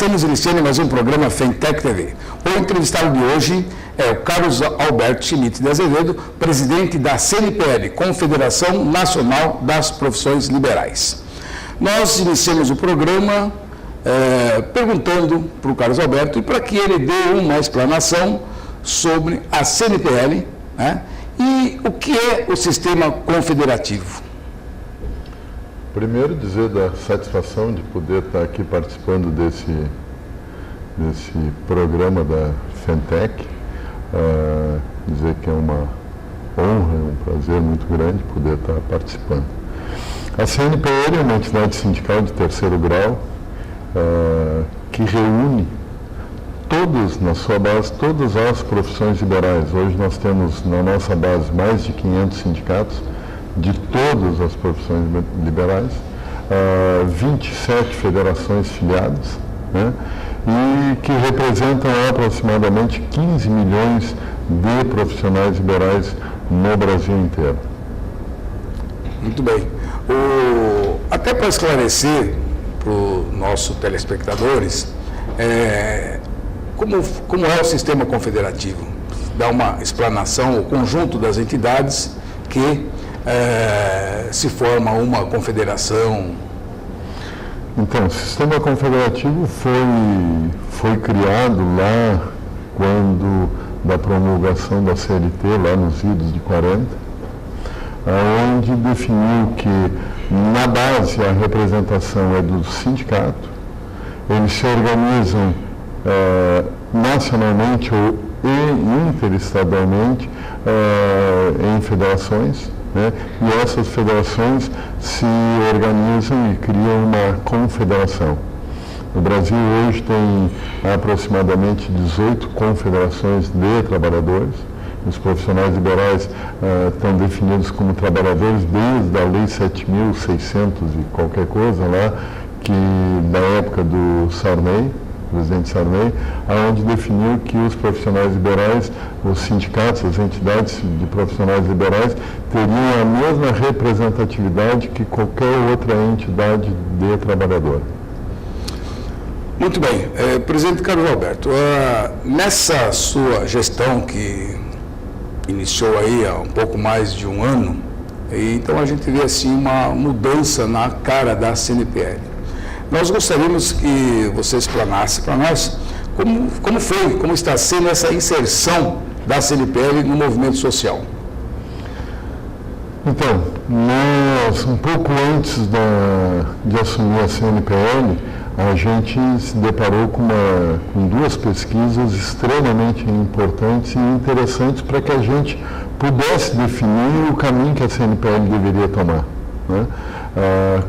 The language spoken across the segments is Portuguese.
estamos iniciando mais um programa Fentech TV. O entrevistado de hoje é o Carlos Alberto Schmidt de Azevedo, presidente da CNPL, Confederação Nacional das Profissões Liberais. Nós iniciamos o programa perguntando para o Carlos Alberto e para que ele dê uma explanação sobre a CNPL, né, e o que é o sistema confederativo. Primeiro, dizer da satisfação de poder estar aqui participando desse programa da Fentech, dizer que é uma honra, um prazer muito grande poder estar participando. A CNPL é uma entidade sindical de terceiro grau que reúne na sua base, todas as profissões liberais. Hoje nós temos na nossa base mais de 500 sindicatos de todas as profissões liberais, 27 federações filiadas, né, e que representam aproximadamente 15 milhões de profissionais liberais no Brasil inteiro. Muito bem. Até para esclarecer para os nossos telespectadores, como é o sistema confederativo? Dá uma explanação, o conjunto das entidades que se forma uma confederação. Então, o sistema confederativo foi criado lá quando da promulgação da CLT, lá nos idos de 40, onde definiu que na base a representação é do sindicato, eles se organizam nacionalmente ou interestadualmente em federações, né? E essas federações se organizam e criam uma confederação. No Brasil hoje tem aproximadamente 18 confederações de trabalhadores. Os profissionais liberais estão definidos como trabalhadores desde a Lei 7.600 e qualquer coisa lá, que na época do Sarney, presidente Sarney, onde definiu que os profissionais liberais, os sindicatos, as entidades de profissionais liberais, teriam a mesma representatividade que qualquer outra entidade de trabalhador. Muito bem. Presidente Carlos Alberto, nessa sua gestão que iniciou aí há um pouco mais de um ano, então a gente vê assim uma mudança na cara da CNPL. Nós gostaríamos que você explanasse para nós como está sendo essa inserção da CNPL no movimento social. Então, nós, um pouco antes de assumir a CNPL, a gente se deparou com duas pesquisas extremamente importantes e interessantes para que a gente pudesse definir o caminho que a CNPL deveria tomar, né?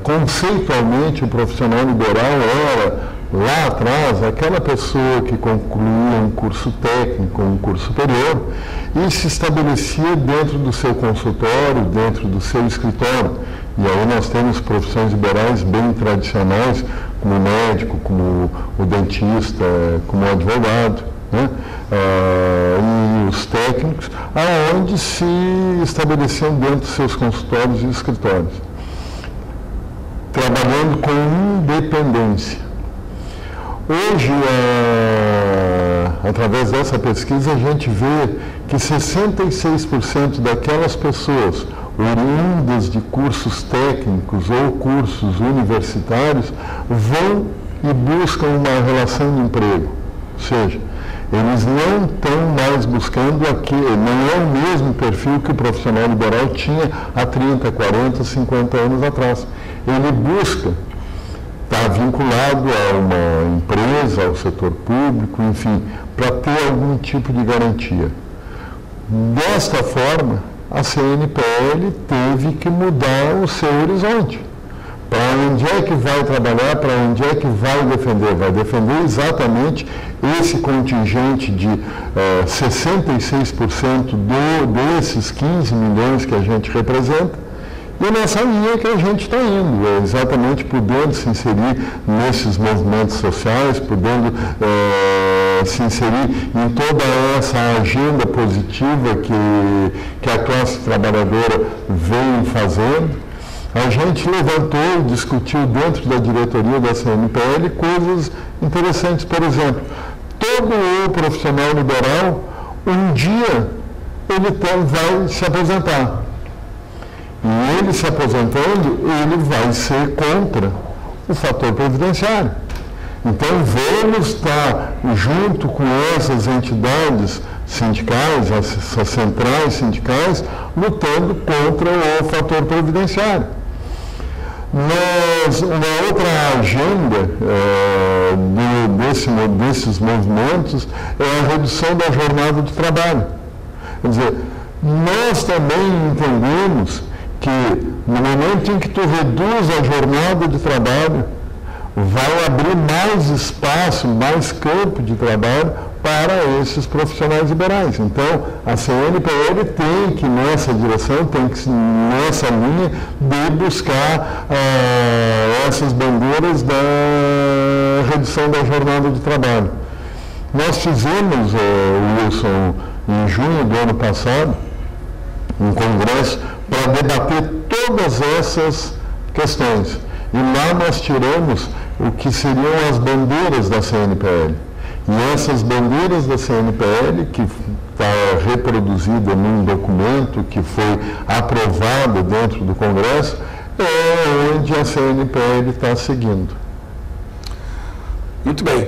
Conceitualmente, o profissional liberal era, lá atrás, aquela pessoa que concluía um curso técnico, um curso superior, e se estabelecia dentro do seu consultório, dentro do seu escritório. E aí nós temos profissões liberais bem tradicionais, como o médico, como o dentista, como o advogado, né? E os técnicos, aonde se estabeleciam dentro dos seus consultórios e escritórios, trabalhando com independência. Hoje, através dessa pesquisa, a gente vê que 66% daquelas pessoas oriundas de cursos técnicos ou cursos universitários vão e buscam uma relação de emprego. Ou seja, eles não estão mais buscando não é o mesmo perfil que o profissional liberal tinha há 30, 40, 50 anos atrás. Ele busca estar vinculado a uma empresa, ao setor público, enfim, para ter algum tipo de garantia. Desta forma, a CNPL teve que mudar o seu horizonte. Para onde é que vai trabalhar, para onde é que vai defender? Vai defender exatamente esse contingente de 66% desses 15 milhões que a gente representa, e nessa linha que a gente está indo, exatamente podendo se inserir nesses movimentos sociais, podendo se inserir em toda essa agenda positiva que a classe trabalhadora vem fazendo. a gente levantou e discutiu dentro da diretoria da CNPL coisas interessantes. Por exemplo, todo o profissional liberal, um dia, ele vai se aposentar. E ele se aposentando, ele vai ser contra o fator previdenciário. Então, vamos estar junto com essas entidades sindicais, essas centrais sindicais, lutando contra o fator previdenciário. Uma outra agenda desses movimentos é a redução da jornada de trabalho. Quer dizer, nós também entendemos que no momento em que tu reduz a jornada de trabalho, vai abrir mais espaço, mais campo de trabalho para esses profissionais liberais. Então, a CNPL tem que, nessa direção, tem que, nessa linha, de buscar essas bandeiras da redução da jornada de trabalho. Nós fizemos, Wilson, em junho do ano passado, um congresso para debater todas essas questões. E lá nós tiramos o que seriam as bandeiras da CNPL. E essas bandeiras da CNPL, que está reproduzida num documento que foi aprovado dentro do Congresso, é onde a CNPL está seguindo. Muito bem.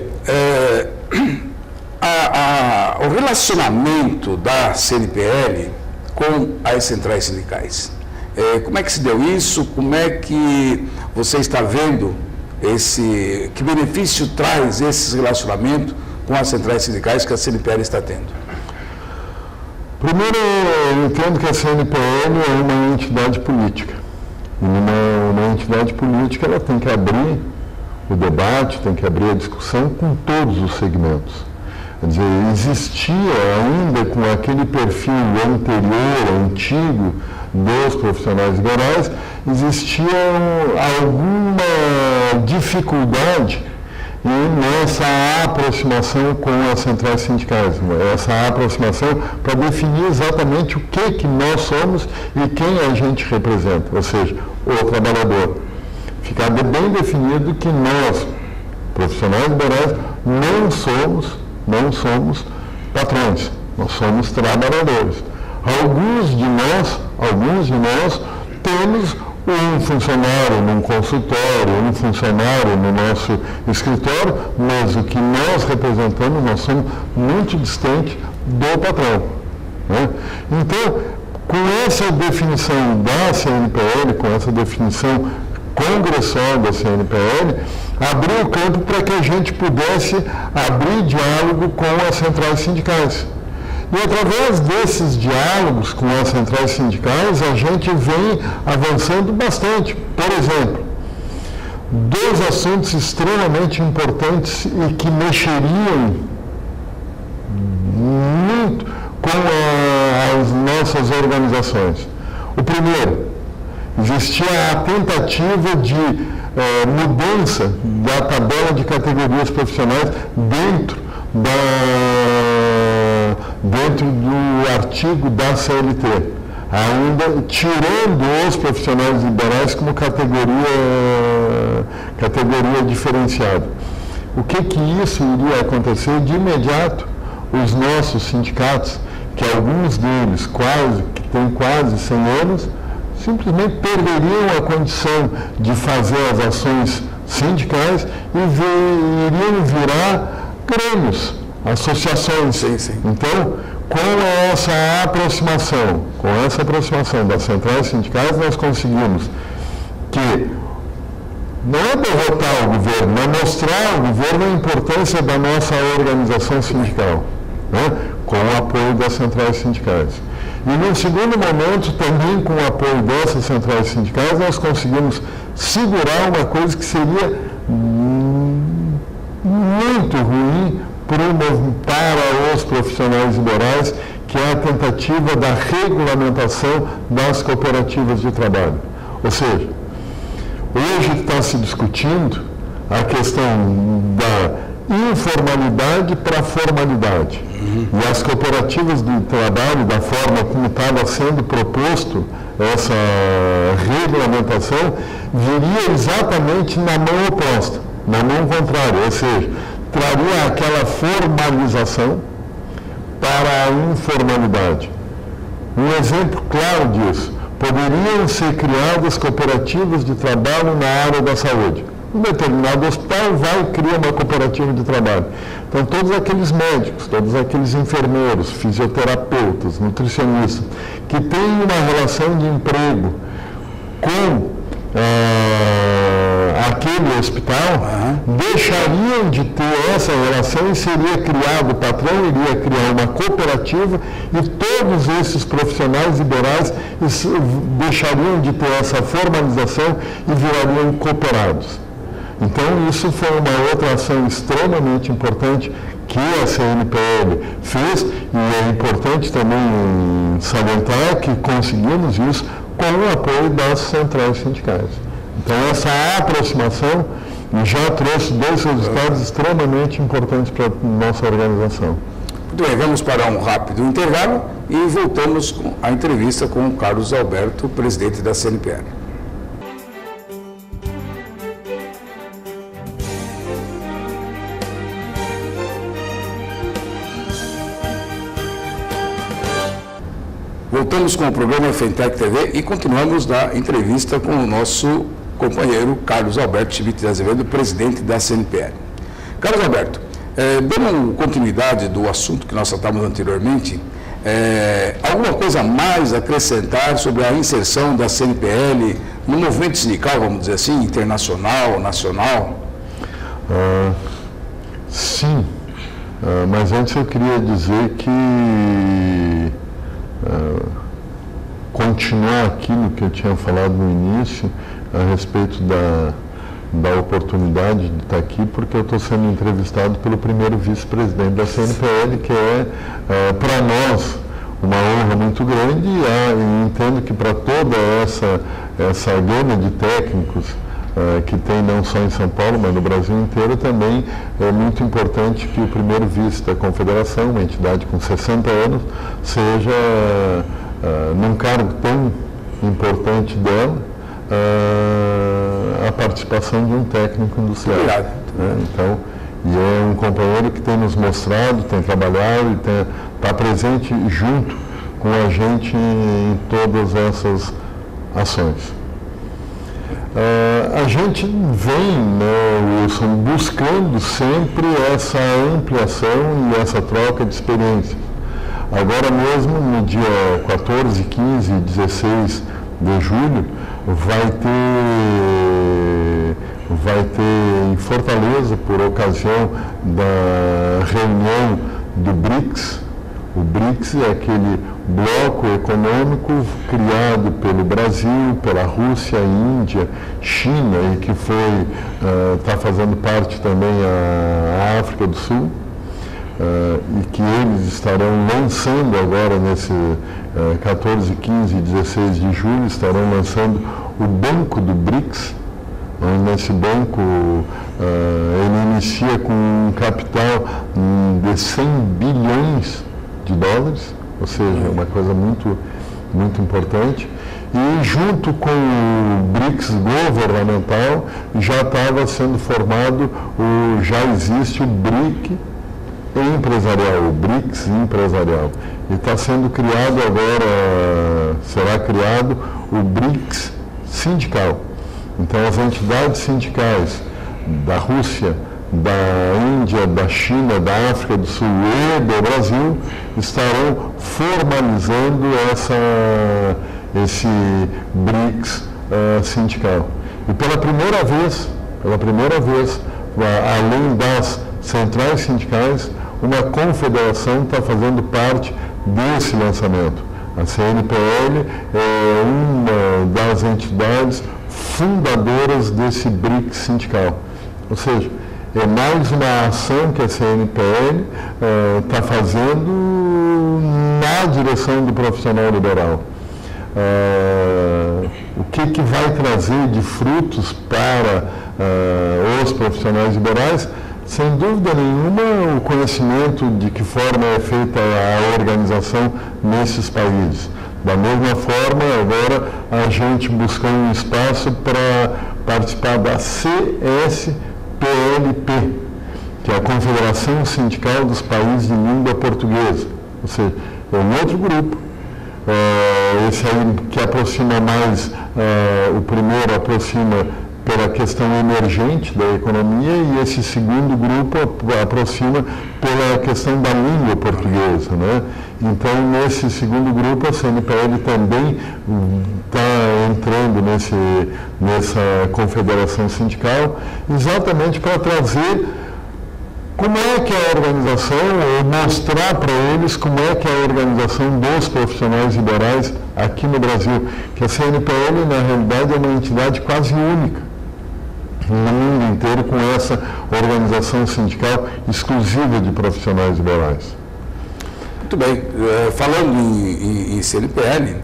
O relacionamento da CNPL com as centrais sindicais. Como é que se deu isso? Como é que você está vendo que benefício traz esse relacionamento com as centrais sindicais que a CNPL está tendo? Primeiro, eu entendo que a CNPL é uma entidade política. E uma entidade política, ela tem que abrir o debate, tem que abrir a discussão com todos os segmentos. Quer dizer, existia ainda com aquele perfil anterior, antigo, dos profissionais liberais, existia alguma dificuldade nessa aproximação com as centrais sindicais, essa aproximação para definir exatamente o que nós somos e quem a gente representa, ou seja, o trabalhador. Ficar bem definido que nós, profissionais liberais, não somos patrões, nós somos trabalhadores. Alguns de nós temos um funcionário num consultório, um funcionário no nosso escritório, mas o que nós representamos, nós somos muito distantes do patrão. Né? Então, com essa definição da CNPL, com essa definição congressual da CNPL, abriu o campo para que a gente pudesse abrir diálogo com as centrais sindicais. E através desses diálogos com as centrais sindicais, a gente vem avançando bastante. Por exemplo, dois assuntos extremamente importantes e que mexeriam muito com as nossas organizações. O primeiro, existia a tentativa de mudança da tabela de categorias profissionais dentro do artigo da CLT, ainda tirando os profissionais liberais como categoria diferenciada. O que isso iria acontecer? De imediato, os nossos sindicatos, que alguns deles que têm quase 100 anos, simplesmente perderiam a condição de fazer as ações sindicais e iriam virar grêmios, associações. Sim. Então, com essa aproximação das centrais sindicais, nós conseguimos que não é derrotar o governo, mas mostrar ao governo a importância da nossa organização sindical, né? Com o apoio das centrais sindicais. E num segundo momento, também com o apoio dessas centrais sindicais, nós conseguimos segurar uma coisa que seria muito ruim para os profissionais liberais, que é a tentativa da regulamentação das cooperativas de trabalho. Ou seja, hoje está se discutindo a questão da informalidade para a formalidade. E as cooperativas de trabalho, da forma como estava sendo proposto essa regulamentação viria exatamente na mão oposta, na mão contrária, ou seja, traria aquela formalização para a informalidade. Um exemplo claro disso, poderiam ser criadas cooperativas de trabalho na área da saúde. Um determinado hospital vai e cria uma cooperativa de trabalho. Então, todos aqueles médicos, todos aqueles enfermeiros, fisioterapeutas, nutricionistas, que têm uma relação de emprego com aquele hospital, deixariam de ter essa relação e seria criado, o patrão iria criar uma cooperativa e todos esses profissionais liberais deixariam de ter essa formalização e virariam cooperados. Então, isso foi uma outra ação extremamente importante que a CNPL fez, e é importante também salientar que conseguimos isso com o apoio das centrais sindicais. Então, essa aproximação já trouxe dois resultados extremamente importantes para a nossa organização. Muito bem, vamos para um rápido intervalo e voltamos com a entrevista com o Carlos Alberto, presidente da CNPL. Voltamos com o programa Fintech TV e continuamos a entrevista com o nosso companheiro Carlos Alberto Schmidt de Azevedo, presidente da CNPL. Carlos Alberto, dando continuidade do assunto que nós tratamos anteriormente, alguma coisa a mais a acrescentar sobre a inserção da CNPL no movimento sindical, vamos dizer assim, internacional, nacional? Sim, mas antes eu queria dizer que continuar aquilo que eu tinha falado no início a respeito da oportunidade de estar aqui, porque eu estou sendo entrevistado pelo primeiro vice-presidente da CNPL, que é para nós uma honra muito grande, e entendo que para toda essa gama de técnicos que tem não só em São Paulo, mas no Brasil inteiro também, é muito importante que o primeiro vice da Confederação, uma entidade com 60 anos, seja, num cargo tão importante dela, a participação de um técnico industrial. Obrigado. Então, e é um companheiro que tem nos mostrado, tem trabalhado e está presente junto com a gente em todas essas ações. A gente vem, Wilson, buscando sempre essa ampliação e essa troca de experiências. Agora mesmo, no dia 14, 15 e 16 de julho, vai ter em Fortaleza, por ocasião da reunião do BRICS. O BRICS é aquele bloco econômico criado pelo Brasil, pela Rússia, Índia, China, e que está fazendo parte também a África do Sul, e que eles estarão lançando agora nesse 14, 15 e 16 de julho, estarão lançando o Banco do BRICS. Nesse banco, ele inicia com um capital de 100 bilhões de dólares, ou seja, uma coisa muito, muito importante. E junto com o BRICS governamental, já estava sendo formado, já existe o BRIC empresarial, o BRICS empresarial. E está sendo criado agora, será criado o BRICS sindical. Então, as entidades sindicais da Rússia, da Índia, da China, da África do Sul e do Brasil estarão formalizando esse BRICS sindical. E pela primeira vez, além das centrais sindicais, uma confederação está fazendo parte desse lançamento. A CNPL é uma das entidades fundadoras desse BRICS sindical. Ou seja, é mais uma ação que a CNPL está fazendo na direção do profissional liberal. O que vai trazer de frutos para os profissionais liberais sem dúvida nenhuma, o conhecimento de que forma é feita a organização nesses países. Da mesma forma, agora a gente buscou um espaço para participar da CSPLP, que é a Confederação Sindical dos Países de Língua Portuguesa. Ou seja, é um outro grupo. Esse aí que aproxima mais, o primeiro aproxima pela questão emergente da economia e esse segundo grupo aproxima pela questão da língua portuguesa, né? Então, nesse segundo grupo, a CNPL também está entrando nessa confederação sindical, exatamente para trazer como é que é a organização, ou mostrar para eles como é que é a organização dos profissionais liberais aqui no Brasil, que a CNPL, na realidade, é uma entidade quase única no mundo inteiro com essa organização sindical exclusiva de profissionais liberais. Muito bem. Falando em CNPL,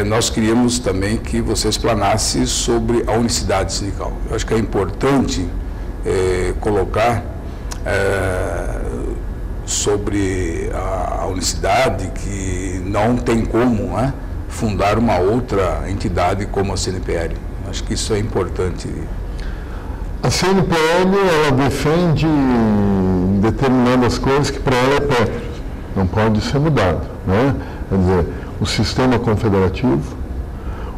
nós queríamos também que você explanasse sobre a unicidade sindical. Eu acho que é importante colocar sobre a unicidade que não tem como fundar uma outra entidade como a CNPL. Acho que isso é importante. A CNPL, ela defende determinadas coisas que para ela é pétrea, não pode ser mudado, né? Quer dizer, o sistema confederativo,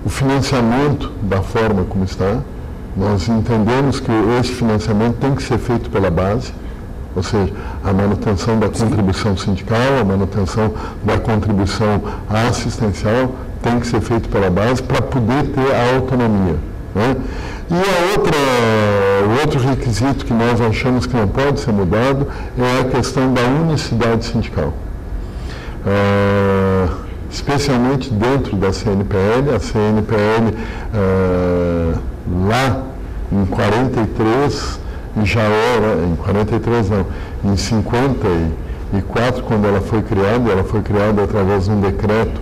o financiamento da forma como está, nós entendemos que esse financiamento tem que ser feito pela base, ou seja, a manutenção da contribuição sindical, a manutenção da contribuição assistencial tem que ser feito pela base para poder ter a autonomia, né? E o outro requisito que nós achamos que não pode ser mudado é a questão da unicidade sindical. Especialmente dentro da CNPL, a CNPL lá em 43 já era, em 43 não, em 54, quando ela foi criada através de um decreto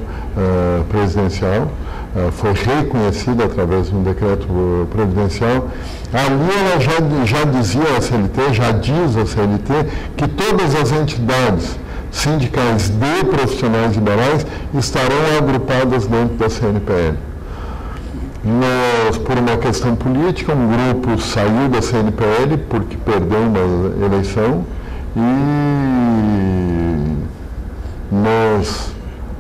presidencial, foi reconhecida através de um decreto presidencial. Ali ela já dizia a CLT, já diz a CLT, que todas as entidades sindicais de profissionais liberais estarão agrupadas dentro da CNPL. Nós, por uma questão política, um grupo saiu da CNPL porque perdeu uma eleição e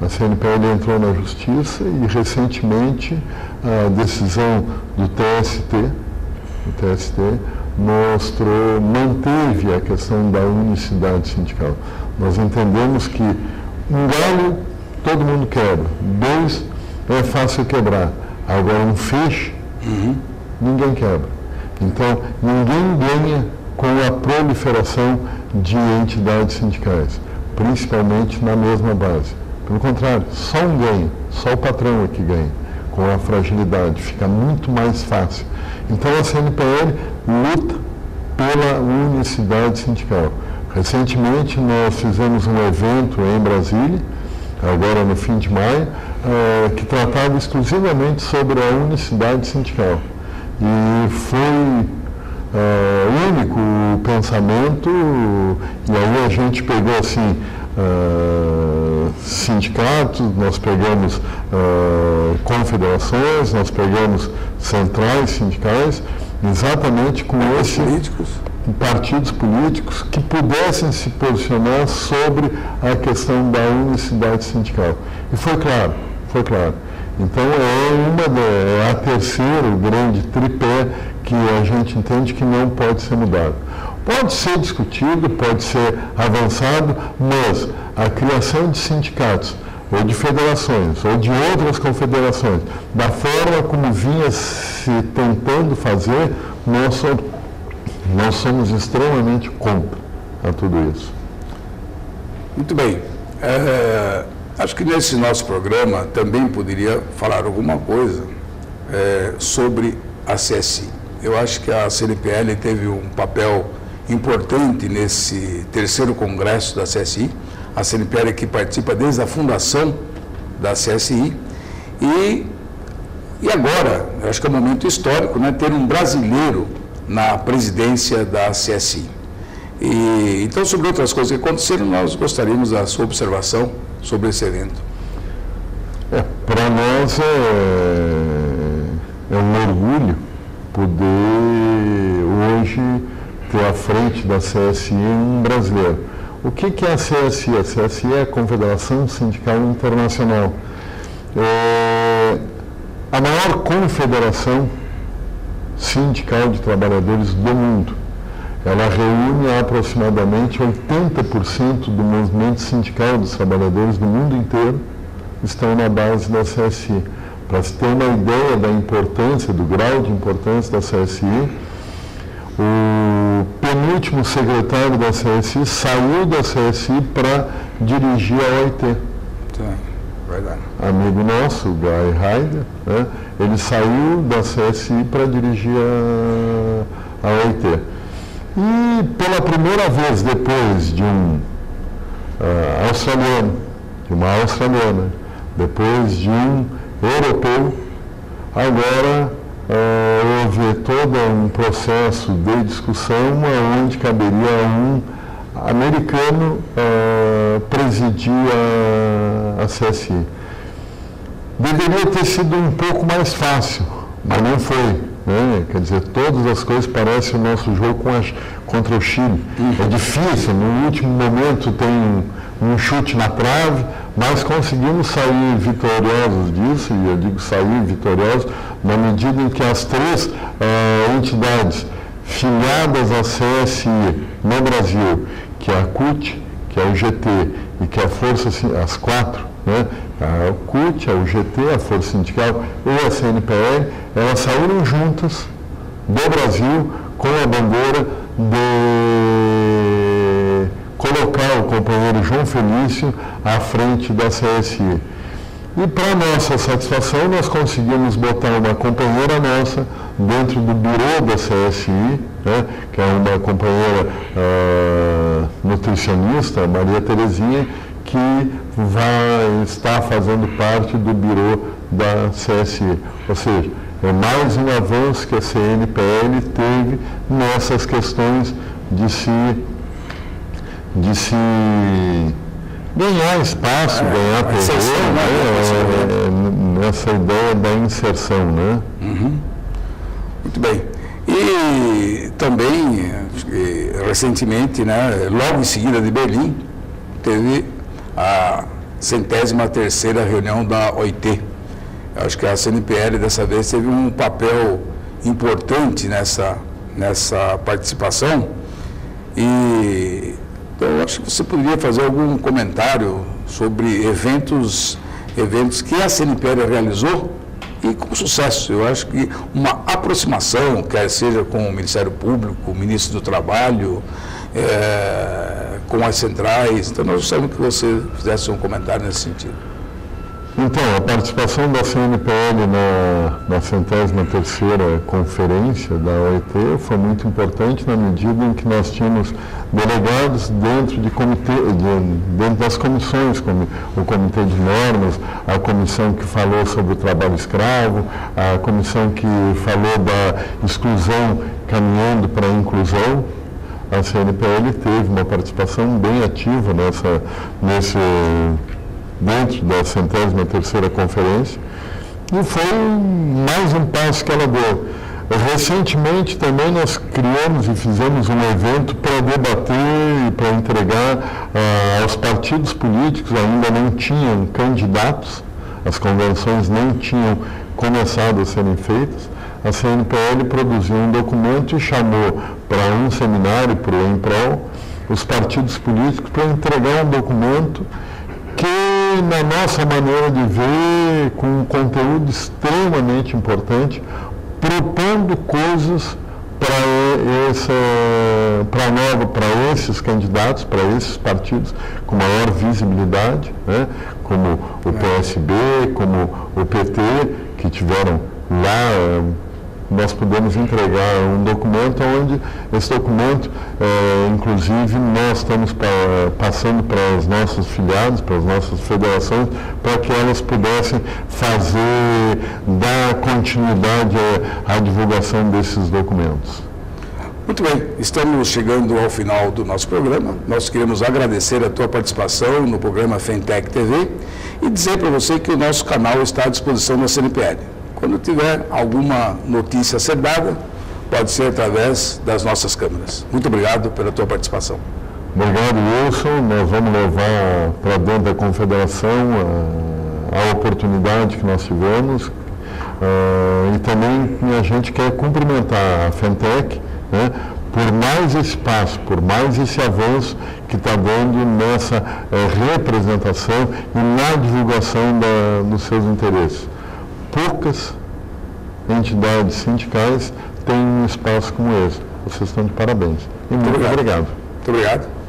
a CNPL entrou na Justiça e, recentemente, a decisão do TST manteve a questão da unicidade sindical. Nós entendemos que um galho todo mundo quebra, dois é fácil quebrar, agora um feixe ninguém quebra. Então, ninguém ganha com a proliferação de entidades sindicais, principalmente na mesma base. Pelo contrário, só um ganha, só o patrão é que ganha. Com a fragilidade, fica muito mais fácil. Então a CNPL luta pela unicidade sindical. Recentemente nós fizemos um evento em Brasília, agora no fim de maio, que tratava exclusivamente sobre a unicidade sindical. E foi único o pensamento, e aí a gente pegou assim, sindicatos, nós pegamos confederações, nós pegamos centrais sindicais, exatamente com partidos políticos que pudessem se posicionar sobre a questão da unicidade sindical. E foi claro. Então é a terceira grande tripé que a gente entende que não pode ser mudado. Pode ser discutido, pode ser avançado, mas a criação de sindicatos, ou de federações, ou de outras confederações, da forma como vinha se tentando fazer, nós somos extremamente contra a tudo isso. Muito bem. Acho que nesse nosso programa também poderia falar alguma coisa sobre a CSI. Eu acho que a CNPL teve um papel importante nesse terceiro congresso da CSI, a CNPL que participa desde a fundação da CSI e agora, eu acho que é um momento histórico, né, ter um brasileiro na presidência da CSI. Então, sobre outras coisas que aconteceram, nós gostaríamos da sua observação sobre esse evento. Para nós é um orgulho poder hoje ter à frente da CSI um brasileiro. O que é a CSI? A CSI é a Confederação Sindical Internacional. A maior confederação sindical de trabalhadores do mundo. Ela reúne aproximadamente 80% do movimento sindical dos trabalhadores do mundo inteiro, estão na base da CSI. Para se ter uma ideia da importância, do grau de importância da CSI, o penúltimo secretário da CSI saiu da CSI para dirigir a OIT. Verdade. Amigo nosso, o Guy Ryder, né? Ele saiu da CSI para dirigir a OIT. E pela primeira vez, depois de um australiano, de uma australiana, depois de um europeu, agora houve todo um processo de discussão onde caberia um americano presidir a CSI. Deveria ter sido um pouco mais fácil, mas não foi. Né? Quer dizer, todas as coisas parecem o nosso jogo contra o Chile. É difícil, no último momento tem um chute na trave, mas conseguimos sair vitoriosos disso, e eu digo sair vitoriosos, na medida em que as três entidades filiadas à CSI no Brasil, que é a CUT, que é o GT e que é a Força, as quatro, né? A CUT, a UGT, a Força Sindical e a CNPL, elas saíram juntas do Brasil com a bandeira de colocar o companheiro João Felício à frente da CSI. E para nossa satisfação, nós conseguimos botar uma companheira nossa dentro do bureau da CSI, né, que é uma companheira nutricionista, Maria Terezinha, que vai estar fazendo parte do bureau da CSI. Ou seja, é mais um avanço que a CNPL teve nessas questões de se ganhar espaço, ganhar terreno, né? Nessa ideia da inserção, né? Muito bem. E também, recentemente, né, logo em seguida de Berlim, teve a 103ª reunião da OIT. Eu acho que a CNPL dessa vez teve um papel importante nessa participação. E então, eu acho que você poderia fazer algum comentário sobre eventos que a CNPL realizou e com sucesso. Eu acho que uma aproximação, quer seja com o Ministério Público, o Ministro do Trabalho, com as centrais. Então, nós gostaríamos que você fizesse um comentário nesse sentido. Então, a participação da CNPL na 103ª conferência da OIT foi muito importante na medida em que nós tínhamos delegados dentro das comissões, como o Comitê de Normas, a comissão que falou sobre o trabalho escravo, a comissão que falou da exclusão caminhando para a inclusão. A CNPL teve uma participação bem ativa dentro da 103ª conferência, e foi mais um passo que ela deu. Recentemente também nós criamos e fizemos um evento para debater e para entregar aos partidos políticos, ainda não tinham candidatos, as convenções não tinham começado a serem feitas. A CNPL produziu um documento e chamou para um seminário, para o EMPROL, os partidos políticos para entregar um documento que, na nossa maneira de ver, com um conteúdo extremamente importante, propondo coisas para esses candidatos, para esses partidos com maior visibilidade, né, como o PSB, como o PT, que tiveram lá. Nós podemos entregar um documento onde esse documento, inclusive, nós estamos passando para os nossos filiados, para as nossas federações, para que elas pudessem dar continuidade à divulgação desses documentos. Muito bem, estamos chegando ao final do nosso programa. Nós queremos agradecer a tua participação no programa Fintech TV e dizer para você que o nosso canal está à disposição da CNPL. Quando tiver alguma notícia a ser dada, pode ser através das nossas câmeras. Muito obrigado pela tua participação. Obrigado, Wilson. Nós vamos levar para dentro da Confederação a oportunidade que nós tivemos e também a gente quer cumprimentar a Fintech, né, por mais espaço, por mais esse avanço que está dando nessa representação e na divulgação dos seus interesses. Poucas entidades sindicais têm um espaço como esse. Vocês estão de parabéns. E muito obrigado. Muito obrigado.